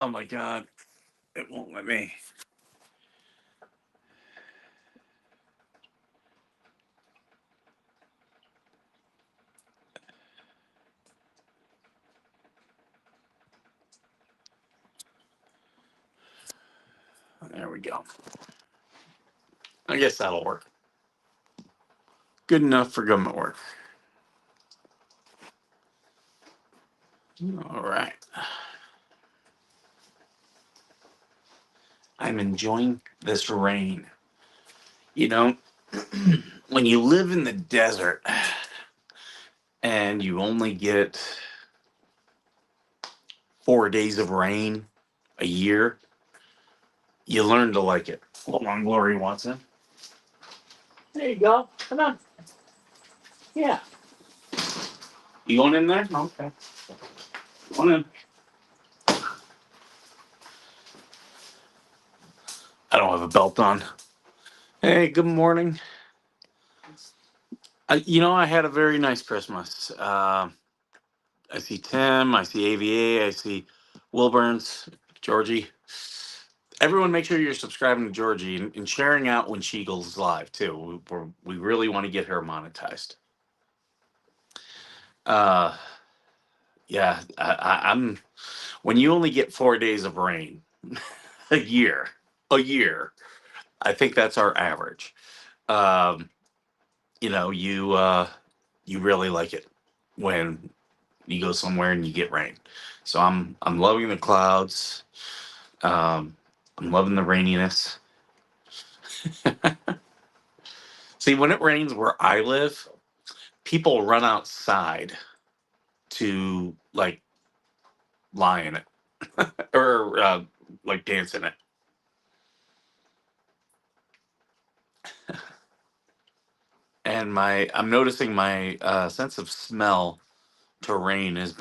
Oh my God, it won't let me. There we go. I guess that'll work. Good enough for government work. All right. I'm enjoying this rain. You know, when you live in the desert and you only get 4 days of rain a year, you learn to like it. Hold on, Glory wants him. There you go. Come on. Yeah. You going in there? Okay. Go on in. I don't have a belt on. Hey, good morning. I had a very nice Christmas. I see Tim, I see AVA, I see Wilburns, Georgie. Everyone, make sure you're subscribing to Georgie and sharing out when she goes live too. We really want to get her monetized. Uh, yeah, I'm. When you only get 4 days of rain a year, a year, I think that's our average. Um, you really like it when you go somewhere and you get rain. So I'm loving the clouds. Um, I'm loving the raininess. See, when it rains where I live, people run outside to like lie in it or like dance in it. And I'm noticing my sense of smell to rain has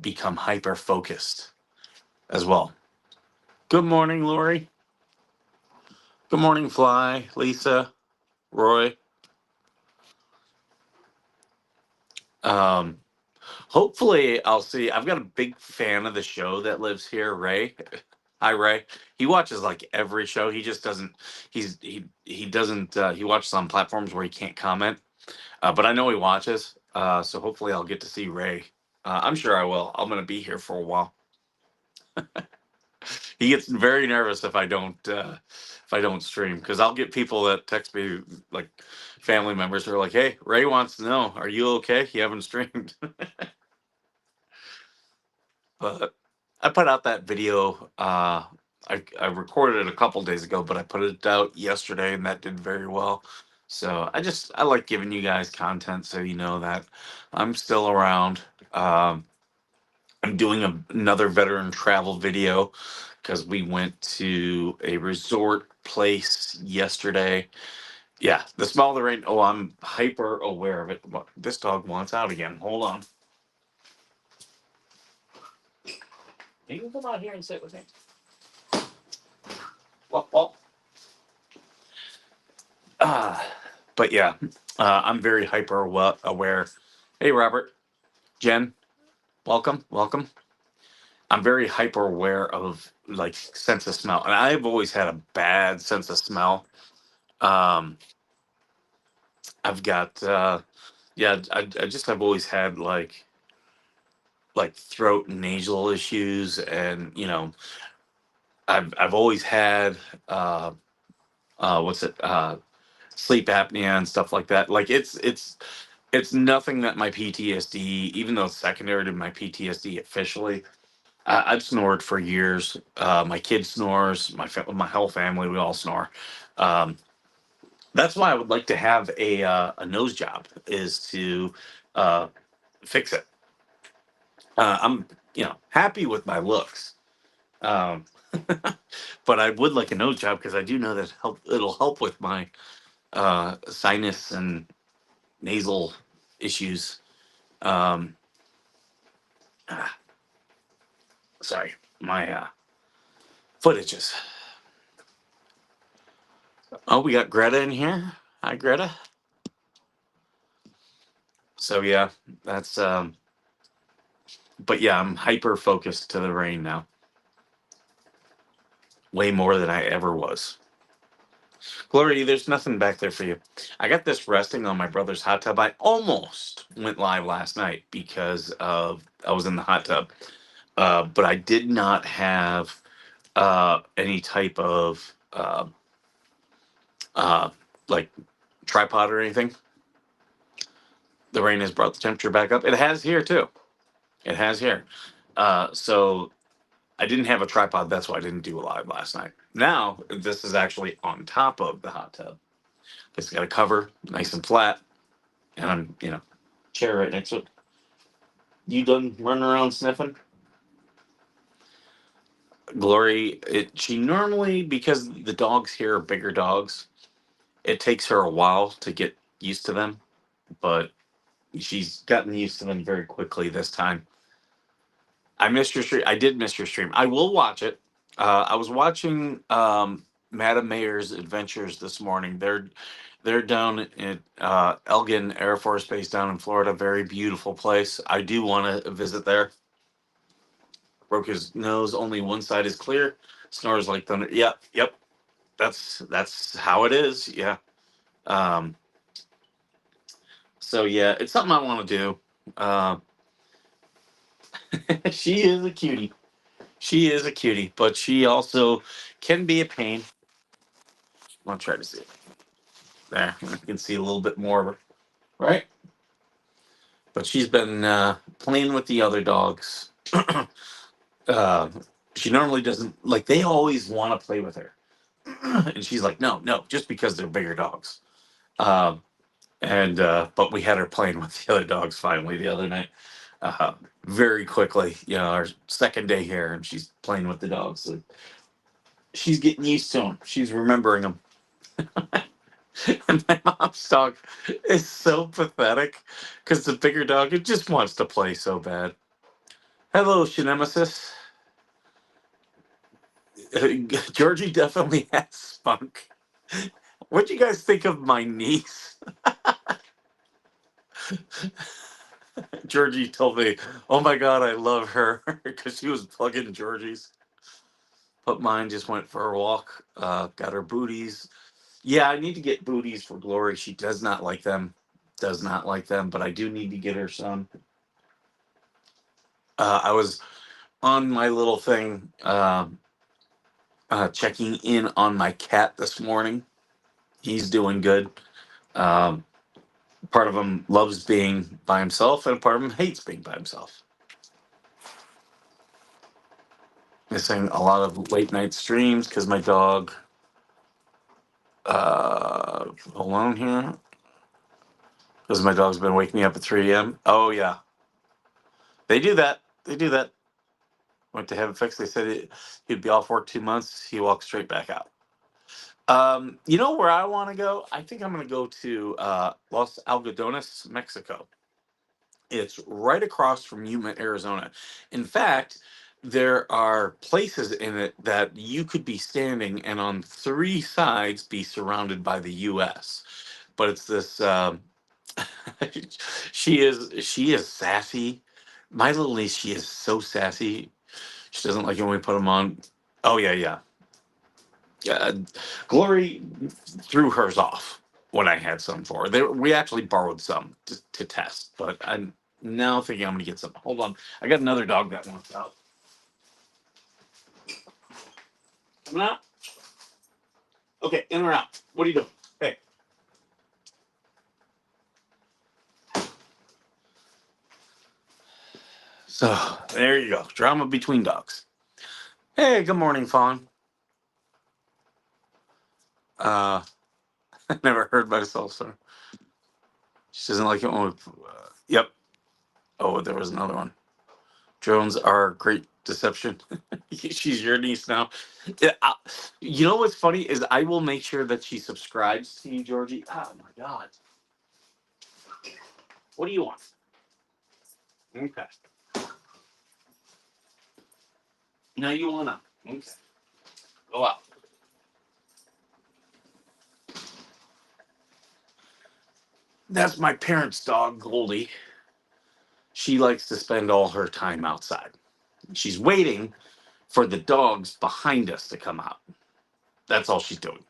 become hyper focused as well. Good morning, Lori. Good morning, Fly, Lisa, Roy. Um, Hopefully, I'll see. I've got a big fan of the show that lives here, Ray. Hi, Ray. He watches like every show. He just doesn't. He doesn't. He watches on platforms where he can't comment. But I know he watches. So hopefully, I'll get to see Ray. I'm sure I will. I'm gonna be here for a while. He gets very nervous if I don't stream because I'll get people that text me like family members who are like, "Hey, Ray wants to know, are you okay? You haven't streamed." But I put out that video. I recorded it a couple days ago, but I put it out yesterday, and that did very well. So I like giving you guys content, so you know that I'm still around. Um, I'm doing another veteran travel video because we went to a resort place yesterday. Yeah, the smell of the rain. Oh, I'm hyper aware of it. This dog wants out again. Hold on. You can come out here and sit with me. Well, well. Uh, but yeah, I'm very hyper aware. Hey, Robert, Jen, welcome, welcome. I'm very hyper aware of like sense of smell, and I've always had a bad sense of smell. Um, I've got yeah, I just have always had like throat and nasal issues, and I've always had uh what's it sleep apnea and stuff like that. Like it's nothing that my PTSD, even though it's secondary to my PTSD officially. I've snored for years. My kid snores. My whole family, we all snore. Um, that's why I would like to have a nose job is to uh, fix it. I'm happy with my looks, um, but I would like a nose job because I do know that it'll help with my sinus and nasal issues. Um, ah, sorry, my foot itches. Oh, we got Greta in here. Hi, Greta. So yeah, that's but yeah, I'm hyper focused to the rain now. way more than I ever was. Glory, there's nothing back there for you. I got this resting on my brother's hot tub. I almost went live last night because of I was in the hot tub, but I did not have any type of uh, like tripod or anything. The rain has brought the temperature back up. It has here too. It has here. So I didn't have a tripod. That's why I didn't do a live last night. Now this is actually on top of the hot tub. It's got a cover, nice and flat, and I'm chair right next to it. You done running around sniffing? Glory, she normally, because the dogs here are bigger dogs, it takes her a while to get used to them, but she's gotten used to them very quickly this time. I missed your stream. I did miss your stream. I will watch it. I was watching Madam Mayor's adventures this morning. They're down at Elgin Air Force Base down in Florida. Very beautiful place. I do want to visit there. Broke his nose. Only one side is clear. Snores like thunder. Yep, yep. That's how it is. Yeah. Um. So yeah, it's something I want to do. Uh, she is a cutie. She is a cutie, but she also can be a pain. I'll try to see it. There, you can see a little bit more of her, right? But she's been playing with the other dogs. uh, she normally doesn't like. They always want to play with her, and she's like, "No, no," just because they're bigger dogs. Um, and but we had her playing with the other dogs finally the other night. Uh, Very quickly, our second day here, and she's playing with the dogs. So she's getting used to them. She's remembering them. And my mom's dog is so pathetic because the bigger dog, it just wants to play so bad. Hello, Shinemesis. Georgie definitely has spunk. What'd you guys think of my niece? Georgie told me, oh my God, I love her because she was plugging Georgie's. But mine just went for a walk, got her booties. Yeah, I need to get booties for Glory. She does not like them. Does not like them, but I do need to get her some. I was on my little thing, checking in on my cat this morning. He's doing good. Um, Part of him loves being by himself, and part of him hates being by himself. Missing a lot of late night streams because my dog. Hold on here. Because my dog's been waking me up at 3 a.m. Oh, yeah. They do that. They do that. Went to have it fixed. They said he'd be off work 2 months. He walks straight back out. You know where I want to go? I think I'm going to go to Los Algodones, Mexico. It's right across from Yuma, Arizona. In fact, there are places in it that you could be standing and on three sides be surrounded by the U.S. But it's this. She is sassy. My little niece, she is so sassy. She doesn't like it when we put them on. Oh yeah, yeah. Yeah, Glory threw hers off when I had some for her. We actually borrowed some to test, but I'm now thinking I'm going to get some. Hold on. I got another dog that wants out. Coming out? Okay, in or out? What are you doing? Hey. So, there you go. Drama between dogs. Hey, good morning, Fawn. I never heard myself, so. She doesn't like it when we. Yep. Oh, there was another one. Drones are great deception. She's your niece now. Yeah, you know what's funny is I will make sure that she subscribes to you, Georgie. Oh my God. What do you want? Okay. Now you wanna. Okay. Go out. That's my parents' dog, Goldie. She likes to spend all her time outside. She's waiting for the dogs behind us to come out. That's all she's doing.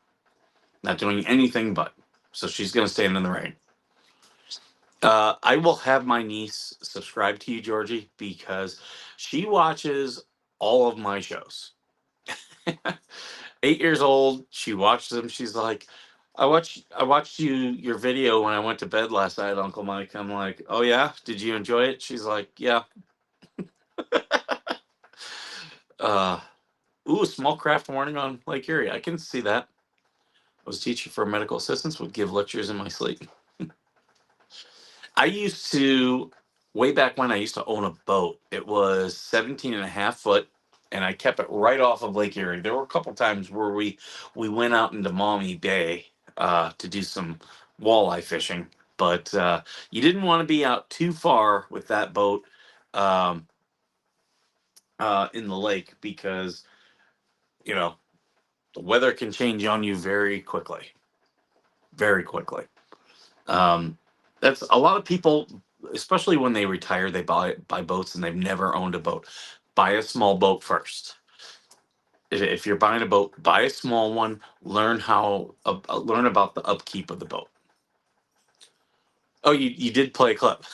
Not doing anything but. So she's going to stand in the rain. I will have my niece subscribe to you, Georgie, because she watches all of my shows. 8 years old, she watches them. She's like, I watched your video when I went to bed last night, Uncle Mike. I'm like, oh yeah, did you enjoy it? She's like, yeah. Uh, ooh, small craft warning on Lake Erie. I can see that. I was teaching for medical assistants, would give lectures in my sleep. I used to, way back when I used to own a boat. It was 17 and a half foot, and I kept it right off of Lake Erie. There were a couple times where we went out into Maumee Bay to do some walleye fishing, but you didn't want to be out too far with that boat um, in the lake because, you know, the weather can change on you very quickly, very quickly. Um, that's a lot of people, especially when they retire, they buy boats and they've never owned a boat. Buy a small boat first. If you're buying a boat, buy a small one. Learn about the upkeep of the boat. Oh, you did play a clip.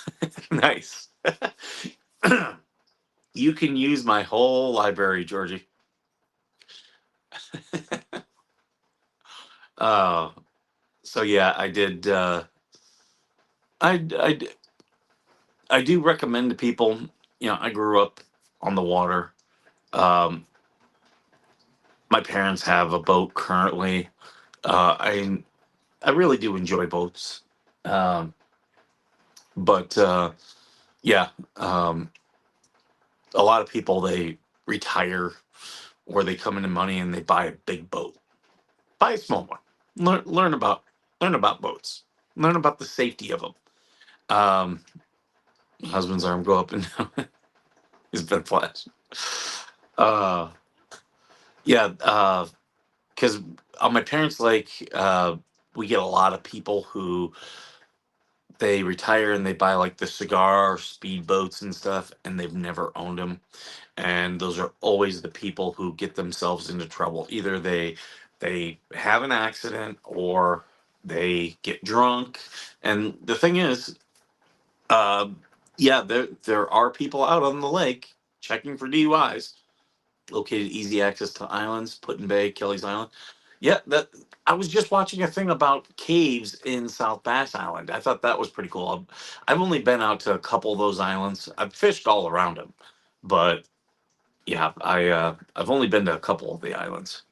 Nice. You can use my whole library, Georgie. uh, so yeah, I did. I I do recommend to people. You know, I grew up on the water. Um, my parents have a boat currently. I really do enjoy boats, um, but yeah, um, a lot of people they retire or they come into money and they buy a big boat. Buy a small one. Learn about boats. Learn about the safety of them. Um, my husband's arm go up and down. He's been flashed. Uh, yeah, because on my parents' lake, we get a lot of people who they retire and they buy like the cigar speed boats and stuff, and they've never owned them. And those are always the people who get themselves into trouble. Either they have an accident or they get drunk. And the thing is, uh, yeah, there are people out on the lake checking for DUIs. Located easy access to islands, Put-in Bay, Kelly's Island. Yeah, that I was just watching a thing about caves in South Bass Island. I thought that was pretty cool. I've only been out to a couple of those islands. I've fished all around them, but yeah, I've only been to a couple of the islands.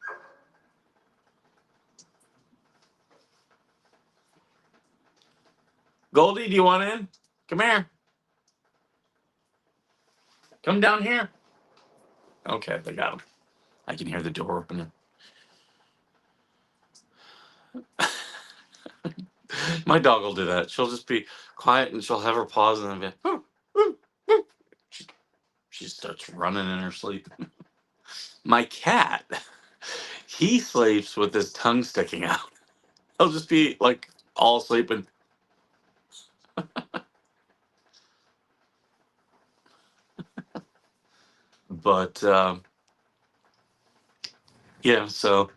Goldie, do you want in? Come here. Come down here. Okay, they got him. I can hear the door opening. My dog will do that. She'll just be quiet and she'll have her paws and then be, "Woo, woo, woo." She starts running in her sleep. My cat, he sleeps with his tongue sticking out. He'll just be like all sleeping. But yeah, so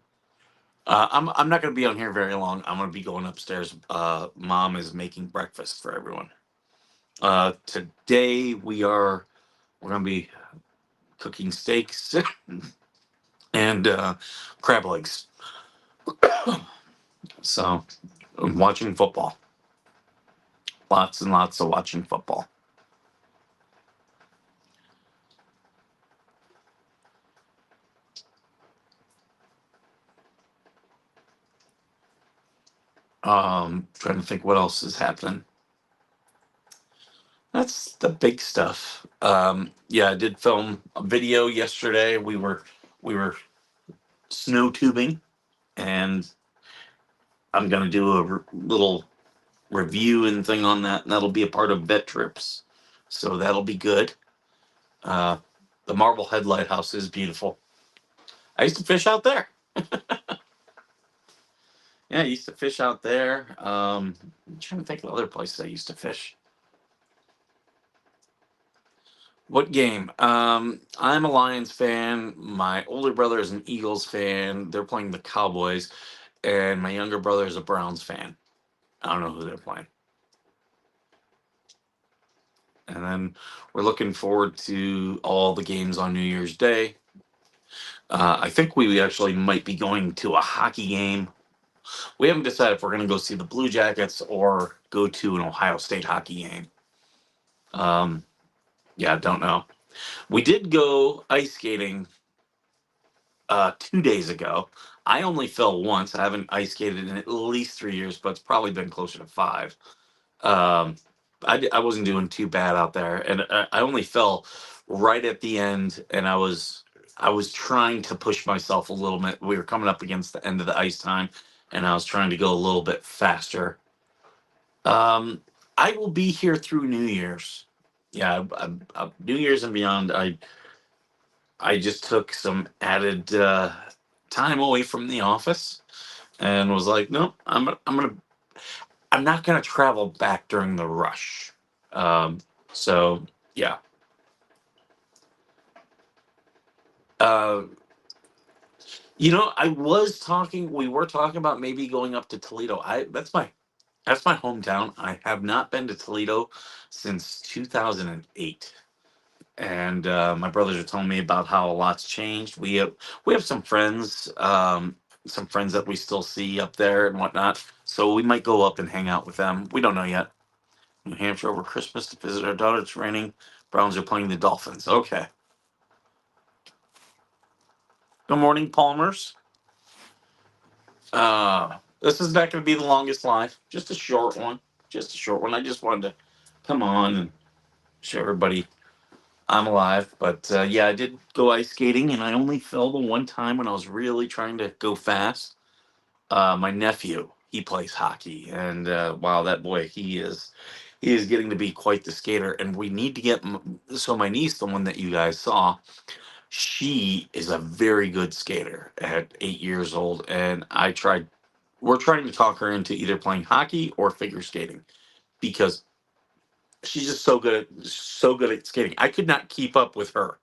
I'm not going to be on here very long. I'm going to be going upstairs. Mom is making breakfast for everyone. Today we're going to be cooking steaks and crab legs. So I'm watching football. Lots and lots of watching football. Trying to think what else is happening. That's the big stuff. Yeah, I did film a video yesterday. We were snow tubing, and I'm gonna do a little review and thing on that, and that'll be a part of vet trips. So that'll be good. Uh, the Marblehead Lighthouse is beautiful. I used to fish out there. Yeah, I used to fish out there. I'm trying to think of other places I used to fish. What game? I'm a Lions fan. My older brother is an Eagles fan. They're playing the Cowboys, and my younger brother is a Browns fan. I don't know who they're playing. And then we're looking forward to all the games on New Year's Day. I think we actually might be going to a hockey game. We haven't decided if we're going to go see the Blue Jackets or go to an Ohio State hockey game. Um, yeah, don't know. We did go ice skating 2 days ago. I only fell once. I haven't ice skated in at least 3 years, but it's probably been closer to five. Um, I wasn't doing too bad out there, and I only fell right at the end, and I was trying to push myself a little bit. We were coming up against the end of the ice time, and I was trying to go a little bit faster. Um, I will be here through New Year's. Yeah, New Year's and beyond. I just took some added time away from the office and was like, no, I'm not gonna travel back during the rush. So yeah. Uh, we were talking about maybe going up to Toledo. I that's my hometown. I have not been to Toledo since 2008. And my brothers are telling me about how a lot's changed. We have some friends that we still see up there and whatnot. So we might go up and hang out with them. We don't know yet. New Hampshire over Christmas to visit our daughter. It's raining. Browns are playing the Dolphins. Okay. Good morning, Palmers. This is not going to be the longest live. Just a short one. Just a short one. I just wanted to come on and show everybody I'm alive. But yeah, I did go ice skating, and I only fell the one time when I was really trying to go fast. My nephew, he plays hockey, and wow, that boy, he is getting to be quite the skater. And we need to get so my niece, the one that you guys saw, she is a very good skater at 8 years old, and I tried. We're trying to talk her into either playing hockey or figure skating because she's just so good at skating. I could not keep up with her.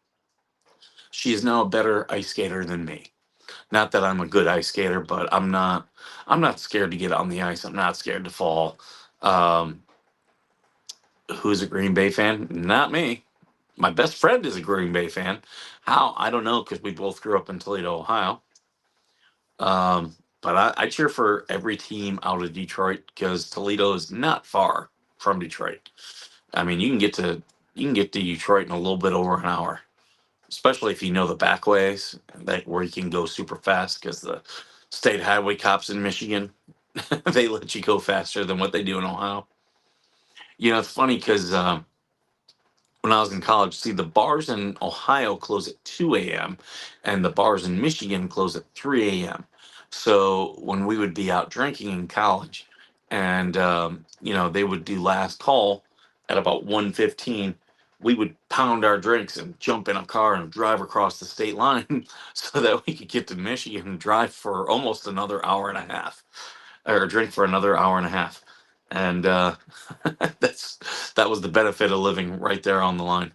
She is now a better ice skater than me. Not that I'm a good ice skater, but I'm not scared to get on the ice. I'm not scared to fall. Um, who's a Green Bay fan? Not me. My best friend is a Green Bay fan. How? I don't know because we both grew up in Toledo, Ohio. But I cheer for every team out of Detroit because Toledo is not far from Detroit. I mean, you can get to Detroit in a little bit over an hour, especially if you know the back ways that where you can go super fast because the state highway cops in Michigan they let you go faster than what they do in Ohio. It's funny because when I was in college, see, the bars in Ohio close at 2 a.m. and the bars in Michigan close at 3 a.m. So when we would be out drinking in college and, they would do last call at about 1:15, we would pound our drinks and jump in a car and drive across the state line so that we could get to Michigan and drive for almost another hour and a half or drink for another hour and a half. And that was the benefit of living right there on the line.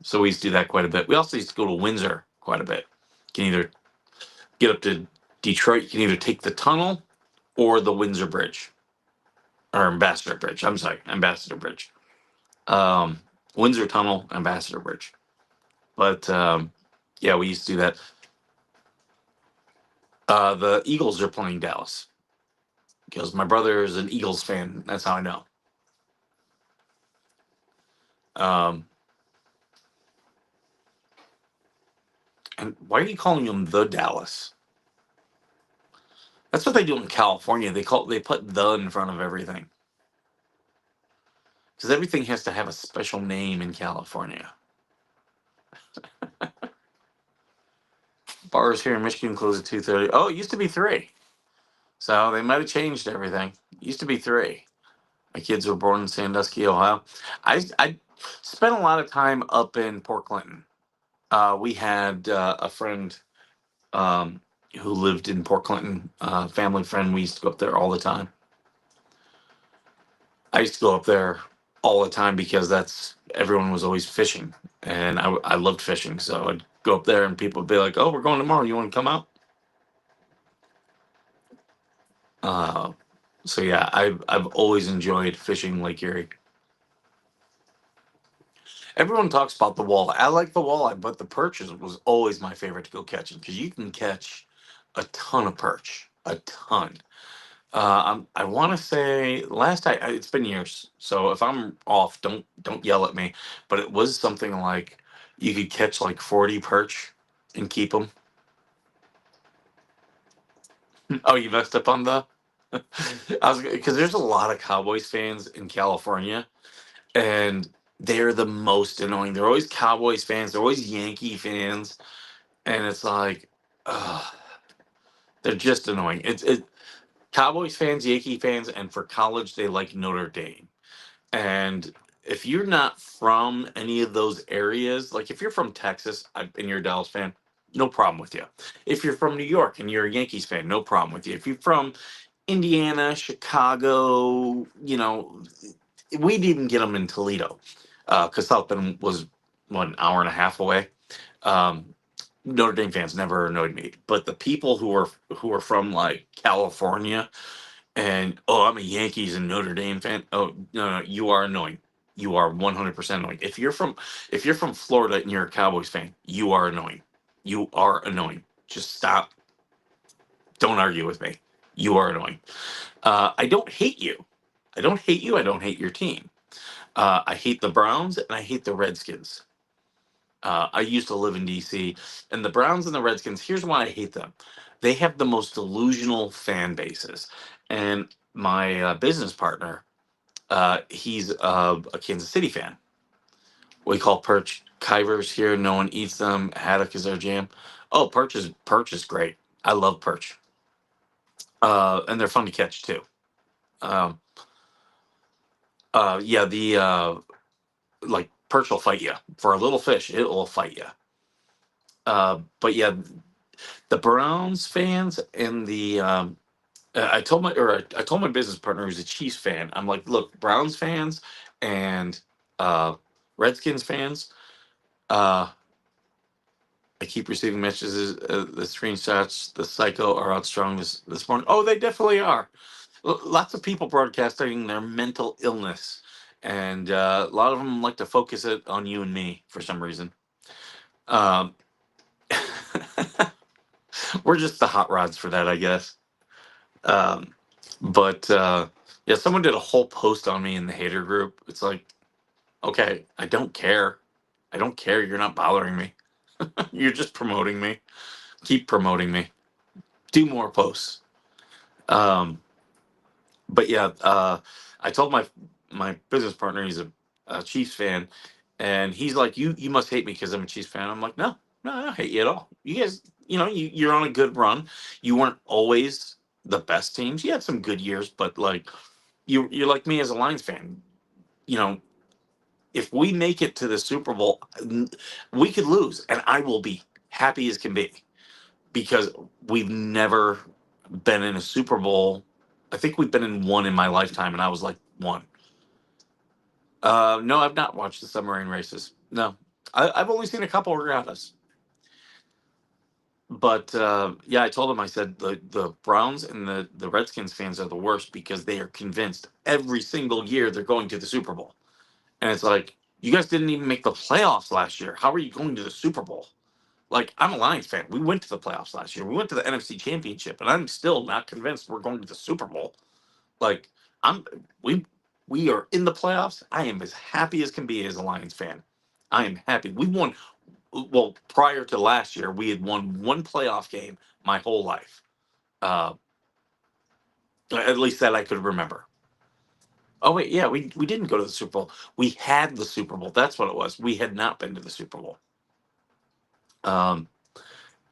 So we used to do that quite a bit. We also used to go to Windsor quite a bit. You can either get up to Detroit, you can either take the tunnel or the Windsor Bridge or Ambassador Bridge. I'm sorry, Ambassador Bridge. Um, Windsor Tunnel, Ambassador Bridge. But yeah, we used to do that. The Eagles are playing Dallas because my brother is an Eagles fan. That's how I know. Um, and why are you calling them the Dallas? That's what they do in California. They put the in front of everything because everything has to have a special name in California. Bars here in Michigan close at 2:30. Oh, it used to be three, so they might have changed everything. It used to be three. My kids were born in Sandusky, Ohio. I spent a lot of time up in Port Clinton. We had a friend um, who lived in Port Clinton, family friend. We used to go up there all the time. I used to go up there all the time because everyone was always fishing, and I loved fishing. So I'd go up there, and people would be like, "Oh, we're going tomorrow. You want to come out?" Uh, so yeah, I've always enjoyed fishing Lake Erie. Everyone talks about the walleye. I like the walleye, but the perch was always my favorite to go catching because you can catch a ton of perch, a ton. I want to say it's been years, so if I'm off, don't yell at me. But it was something like you could catch like 40 perch and keep them. Oh, you messed up on the. I was because there's a lot of Cowboys fans in California, and they're the most annoying. They're always Cowboys fans. They're always Yankee fans, and it's like, uh, they're just annoying. It's Cowboys fans, Yankee fans, and for college they like Notre Dame. And if you're not from any of those areas, like if you're from Texas and you're a Dallas fan, no problem with you. If you're from New York and you're a Yankees fan, no problem with you. If you're from Indiana, Chicago, we'd even get them in Toledo because South Bend was an hour and a half away. Um, Notre Dame fans never annoyed me, but the people who are from like California and oh, I'm a Yankees and Notre Dame fan. Oh no, you are annoying. You are 100% annoying. If you're from Florida and you're a Cowboys fan, you are annoying. You are annoying. Just stop. Don't argue with me. You are annoying. I don't hate you. I don't hate you. I don't hate your team. I hate the Browns and I hate the Redskins. I used to live in DC, and the Browns and the Redskins. Here's why I hate them. They have the most delusional fan bases, and my business partner, he's a Kansas City fan. We call perch kivers here. No one eats them. Haddock is our jam. Oh, perch is great. I love perch, and they're fun to catch too. Um, yeah, the like perch will fight you for a little fish. It will fight you. But yeah, the Browns fans and the I told my business partner who's a Chiefs fan. I'm like, look, Browns fans and uh, Redskins fans. Uh, I keep receiving messages. The screenshots, the psycho are out strong this morning. Oh, they definitely are. Lots of people broadcasting their mental illness, and a lot of them like to focus it on you and me for some reason. Um, we're just the hot rods for that, I guess. Um, but yeah, someone did a whole post on me in the hater group. It's like, okay, I don't care. I don't care. You're not bothering me. You're just promoting me. Keep promoting me. Do more posts. Um, but yeah, I told my business partner he's a Chiefs fan, and he's like, "You must hate me because I'm a Chiefs fan." I'm like, "No, no, I don't hate you at all. You guys, you're on a good run. You weren't always the best teams. You had some good years, but like you're like me as a Lions fan. You know, if we make it to the Super Bowl, we could lose, and I will be happy as can be because we've never been in a Super Bowl. I think we've been in one in my lifetime, and I was like one. No, I've not watched the submarine races. No, I've only seen a couple regattas. But yeah, I told him. I said the Browns and the Redskins fans are the worst because they are convinced every single year they're going to the Super Bowl. And it's like, you guys didn't even make the playoffs last year. How are you going to the Super Bowl? Like, I'm a Lions fan. We went to the playoffs last year. We went to the NFC Championship, and I'm still not convinced we're going to the Super Bowl. Like, I'm we we are in the playoffs. I am as happy as can be as a Lions fan. I am happy. We won. Well, prior to last year, we had won one playoff game my whole life. Uh, at least that I could remember. Oh wait, yeah, we didn't go to the Super Bowl. We had the Super Bowl. That's what it was. We had not been to the Super Bowl. Um,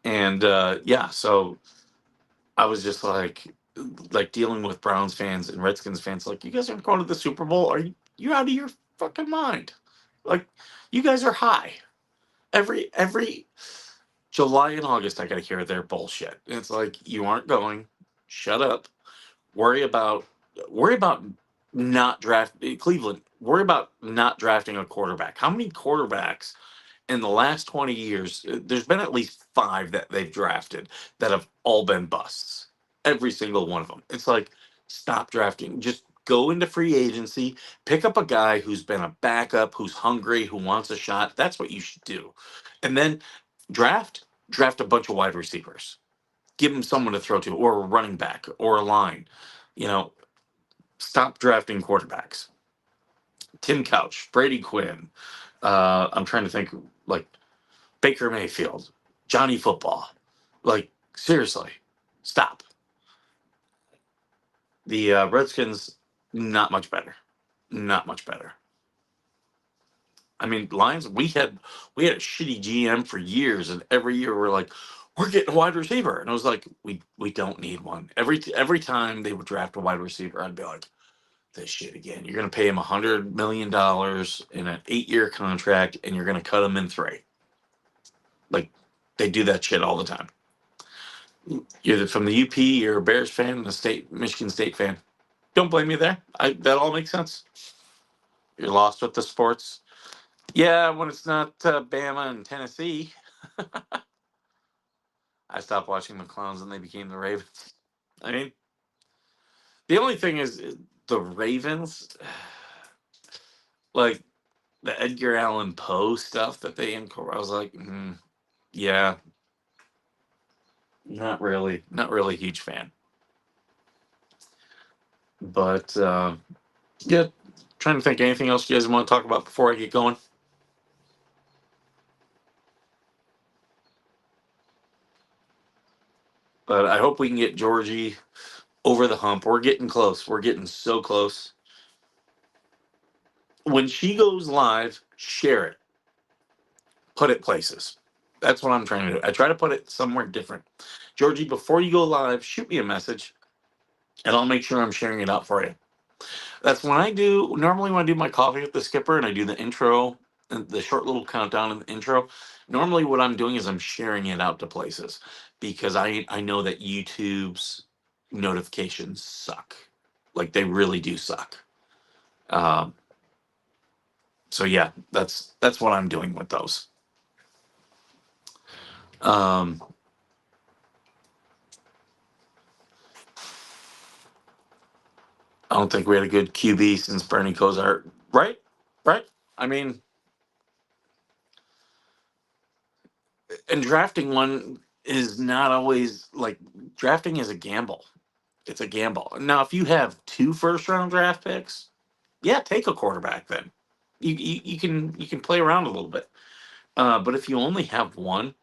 and yeah, so I was just like dealing with Browns fans and Redskins fans. Like, you guys aren't going to the Super Bowl. Are you out of your fucking mind? Like, you guys are high. Every July and August, I gotta hear their bullshit. It's like, you aren't going. Shut up. Worry about worry about not draft Cleveland. worry about not drafting a quarterback. How many quarterbacks in the last 20 years, there's been at least five that they've drafted that have all been busts. Every single one of them. It's like, stop drafting. Just go into free agency, pick up a guy who's been a backup, who's hungry, who wants a shot. That's what you should do. And then draft a bunch of wide receivers. Give them someone to throw to, or a running back, or a line. You know, stop drafting quarterbacks. Tim Couch, Brady Quinn. I'm trying to think, like Baker Mayfield, Johnny Football. Like, seriously, stop. The Redskins, not much better. Not much better. I mean, Lions, we had a shitty GM for years, and every year we're like, we're getting a wide receiver, and I was like, we don't need one. Every time they would draft a wide receiver, I'd be like, this shit again. You're gonna pay him $100 million in an 8-year contract, and you're gonna cut him in three. Like, they do that shit all the time. You're from the UP, you're a Bears fan, a state Michigan State fan. Don't blame me there. That all makes sense. You're lost with the sports. Yeah, when it's not Bama and Tennessee, I stopped watching the Clowns and they became the Ravens. I mean, the only thing is the Ravens, like the Edgar Allan Poe stuff that they incorporate. I was like, yeah, not really a huge fan. But yeah, trying to think anything else you guys want to talk about before I get going. But I hope we can get Georgie over the hump. We're getting close. We're getting so close. When she goes live, share it. Put it places. That's what I'm trying to do. I try to put it somewhere different. Georgie, before you go live, shoot me a message and I'll make sure I'm sharing it out for you. That's when I do, normally when I do my coffee with the skipper and I do the intro, the short little countdown in the intro, normally what I'm doing is I'm sharing it out to places because I know that YouTube's notifications suck. Like they really do suck. Um, so yeah, that's what I'm doing with those. Um, I don't think we had a good QB since Bernie Kosar, right? Right? I mean, and drafting one is not always like drafting is a gamble. It's a gamble. Now, if you have two first round draft picks, yeah, take a quarterback then. You can play around a little bit. But if you only have one,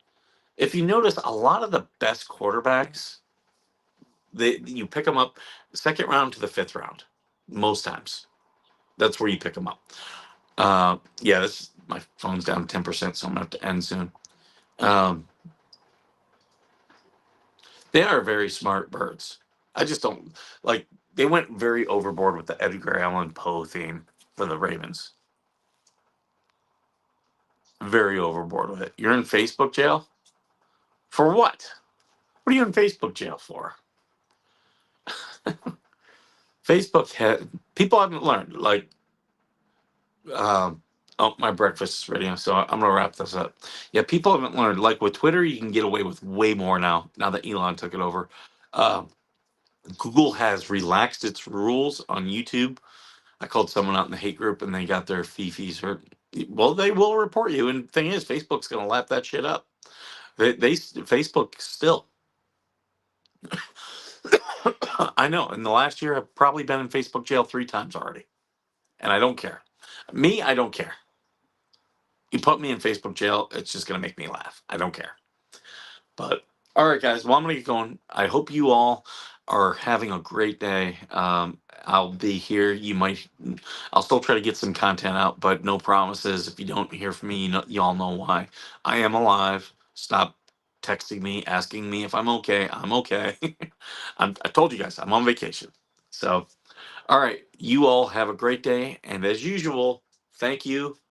if you notice, a lot of the best quarterbacks, you pick them up second round to the fifth round, most times. That's where you pick them up. Yeah, this my phone's down 10%, so I'm gonna have to end soon. Um, they are very smart birds. I just don't like. They went very overboard with the Edgar Allan Poe theme for the Ravens. Very overboard with it. You're in Facebook jail for what? What are you in Facebook jail for? Facebook had people haven't learned. Like, um, oh, my breakfast is ready, so I'm gonna wrap this up. Yeah, people haven't learned. Like with Twitter, you can get away with way more now. Now that Elon took it over, uh, Google has relaxed its rules on YouTube. I called someone out in the hate group, and they got their fifis hurt. Well, they will report you. And the thing is, Facebook's gonna lap that shit up. They Facebook still. I know. In the last year, I've probably been in Facebook jail 3 times already, and I don't care. Me, I don't care. You put me in Facebook jail, it's just gonna make me laugh. I don't care. But all right, guys. Well, I'm gonna get going. I hope you all are having a great day. I'll be here. I'll still try to get some content out, but no promises. If you don't hear from me, you all know why. I am alive. Stop texting me, asking me if I'm okay. I'm okay. I told you guys I'm on vacation. So, all right. You all have a great day, and as usual, thank you